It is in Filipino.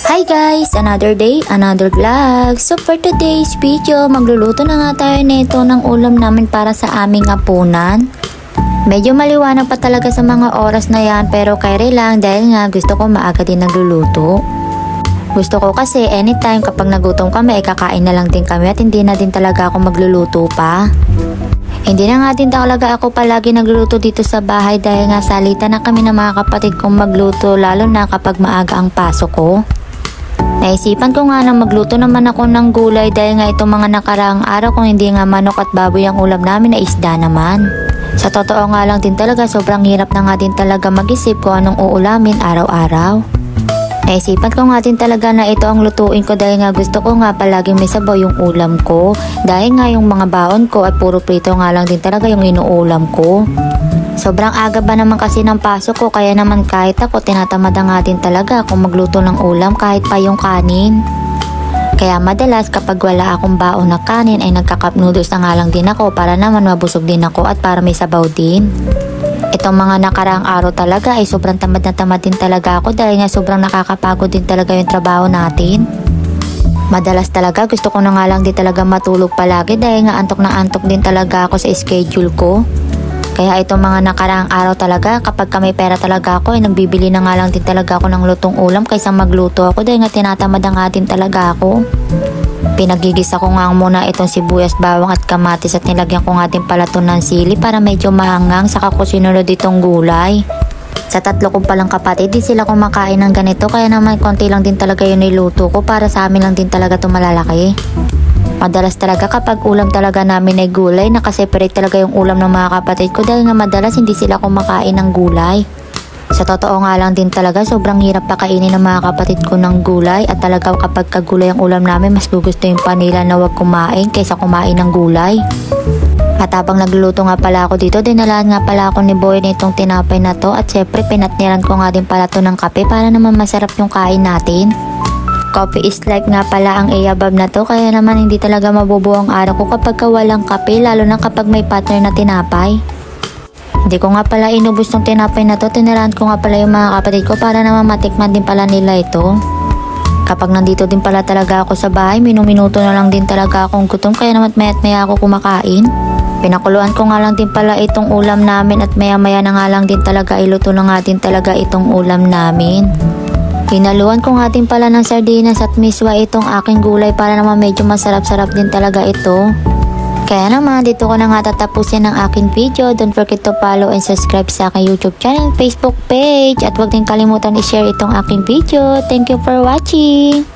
Hi guys! Another day, another vlog. So for today's video, magluluto na nga tayo nito ng ulam namin para sa aming hapunan. Medyo maliwanag pa talaga sa mga oras na yan pero kaya lang dahil nga gusto ko maaga din nagluluto. Gusto ko kasi anytime kapag nagutom kami ay kakain na lang din kami at hindi na din talaga ako magluluto pa. Hindi na nga din talaga ako palagi nagluluto dito sa bahay dahil nga salita na kami ng mga kapatid kong magluto lalo na kapag maaga ang pasok ko. Naisipan ko nga na magluto naman ako ng gulay dahil nga itong mga nakaraang araw kung hindi nga manok at baboy ang ulam namin na isda naman. Sa totoo nga lang din talaga sobrang hirap na nga din talaga mag-isip kung anong uulamin araw-araw. Naisipan ko nga din talaga na ito ang lutuin ko dahil nga gusto ko nga palaging may sabaw yung ulam ko. Dahil nga yung mga baon ko at puro prito nga lang din talaga yung inuulam ko. Sobrang aga ba naman kasi ng pasok ko kaya naman kahit ako tinatamad nga din talaga kung magluto ng ulam kahit pa yung kanin. Kaya madalas kapag wala akong baon na kanin ay nagka-cup noodles na nga lang din ako para naman mabusog din ako at para may sabaw din. Itong mga nakaraang araw talaga ay sobrang tamad na tamad din talaga ako dahil nga sobrang nakakapagod din talaga yung trabaho natin. Madalas talaga gusto ko na nga lang din talaga matulog palagi dahil nga antok na antok din talaga ako sa schedule ko. Kaya itong mga nakaraang araw talaga kapag may pera talaga ako ay nagbibili na nga lang din talaga ako ng lutong ulam kaysa magluto ako dahil nga tinatamad na nga din talaga ako. Pinagigisa ko nga muna itong sibuyas, bawang at kamatis at nilagyan ko nga din pala ito ng sili para medyo mahangang saka ko sinunod itong gulay. Sa tatlo kong palang kapatid di sila kumakain ng ganito kaya naman konti lang din talaga yung niluto ko para sa amin lang din talaga ito malalaki. Madalas talaga kapag ulam talaga namin ay gulay, nakaseparate talaga yung ulam ng mga kapatid ko dahil nga madalas hindi sila kumakain ng gulay. Sa totoo nga lang din talaga sobrang hirap pakainin ng mga kapatid ko ng gulay at talaga kapag kagulay ang ulam namin mas gugustuhin pa nila na wag kumain kaysa kumain ng gulay. At habang nagluluto nga pala ako dito, dinalaan nga pala ako ni Boy nitong tinapay na to at syempre pinatniran ko nga din pala to ng kape para naman masarap yung kain natin. Coffee is life nga pala ang iyabab na to kaya naman hindi talaga mabubuo ang araw ko kapag walang kape lalo na kapag may partner na tinapay. Hindi ko nga pala inubos ng tinapay na to, tinirahan ko nga pala yung mga kapatid ko para naman matikman din pala nila ito. Kapag nandito din pala talaga ako sa bahay, minuto na lang din talaga akong gutom kaya naman maya't maya ako kumakain. Pinakuluan ko nga lang din pala itong ulam namin at maya maya na nga lang din talaga iluto na nga din talaga itong ulam namin. Hinaluan ko nga din pala ng sardinas at miswa itong aking gulay para naman medyo masarap-sarap din talaga ito. Kaya naman dito ko na nga tatapusin ang aking video. Don't forget to follow and subscribe sa aking YouTube channel, Facebook page at huwag din kalimutan i-share itong aking video. Thank you for watching!